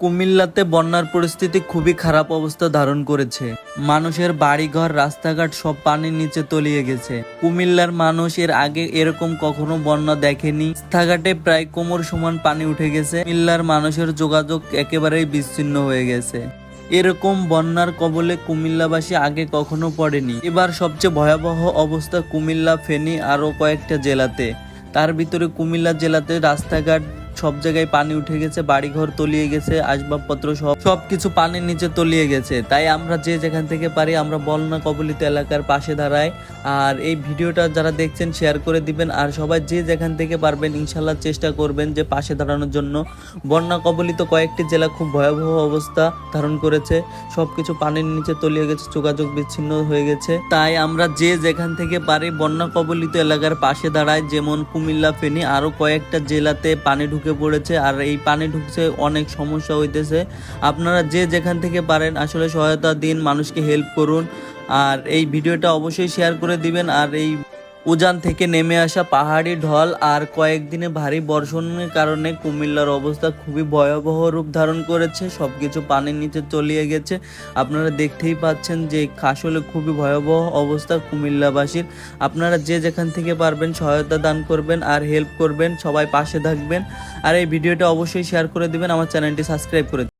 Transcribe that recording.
কুমিল্লাতে বন্যার পরিস্থিতি খুবই খারাপ অবস্থা ধারণ করেছে। মানুষের বাড়িঘর, রাস্তাঘাট সব পানির নিচে তলিয়ে গেছে। কুমিল্লার মানুষ এর আগে এরকম কখনো বন্যা দেখেনি। রাস্তাঘাটে প্রায় কোমর সমান পানি উঠে গেছে। কুমিল্লার মানুষের যোগাযোগ একেবারেই বিচ্ছিন্ন হয়ে গেছে। এরকম বন্যার কবলে কুমিল্লাবাসী আগে কখনো পড়েনি। এবার সবচেয়ে ভয়াবহ অবস্থা কুমিল্লা, ফেনী আরো কয়েকটা জেলাতে। তার ভিতরে কুমিল্লা জেলাতে রাস্তাঘাট সব জায়গায় পানি উঠে গেছে, বাড়িঘর তলিয়ে গেছে, আসবাবপত্র সবকিছু পানির নিচে তলিয়ে গেছে। তাই আমরা যে যেখান থেকে পারি আমরা বন্যা কবলিত এলাকার পাশে দাঁড়াই। আর এই ভিডিওটা যারা দেখছেন শেয়ার করে দিবেন, আর সবাই যে যেখান থেকে পারবেন ইনশাল্লাহ চেষ্টা করবেন যে পাশে দাঁড়ানোর জন্য। বন্যা কবলিত কয়েকটি জেলা খুব ভয়াবহ অবস্থা ধারণ করেছে, সবকিছু পানির নিচে তলিয়ে গেছে, যোগাযোগ বিচ্ছিন্ন হয়ে গেছে। তাই আমরা যে যেখান থেকে পারি বন্যা কবলিত এলাকার পাশে দাঁড়াই। যেমন কুমিল্লা, ফেনী আরো কয়েকটা জেলাতে পানি ঢুকে পড়েছে, আর এই পানি ঢুকছে, অনেক সমস্যা হইতেছে। আপনারা যে যেখান থেকে পারেন আসলে সহায়তা দিন, মানুষকে হেল্প করুন। আর এই ভিডিওটা অবশ্যই শেয়ার করে দিবেন। আর এই উজান থেকে নেমে আসা পাহাড়ি ঢল আর কয়েকদিনে ভারী বর্ষণের কারণে কুমিল্লার অবস্থা খুবই ভয়াবহ রূপ ধারণ করেছে। সবকিছু পানির নিচে তলিয়ে গেছে। আপনারা দেখতেই পাচ্ছেন যে আসলে খুবই ভয়াবহ অবস্থা কুমিল্লাবাসীর। আপনারা যে যেখান থেকে পারবেন সহায়তা দান করবেন আর হেল্প করবেন, সবাই পাশে থাকবেন। আর এই ভিডিওটা অবশ্যই শেয়ার করে দিবেন, আমার চ্যানেলটি সাবস্ক্রাইব করে দিবেন।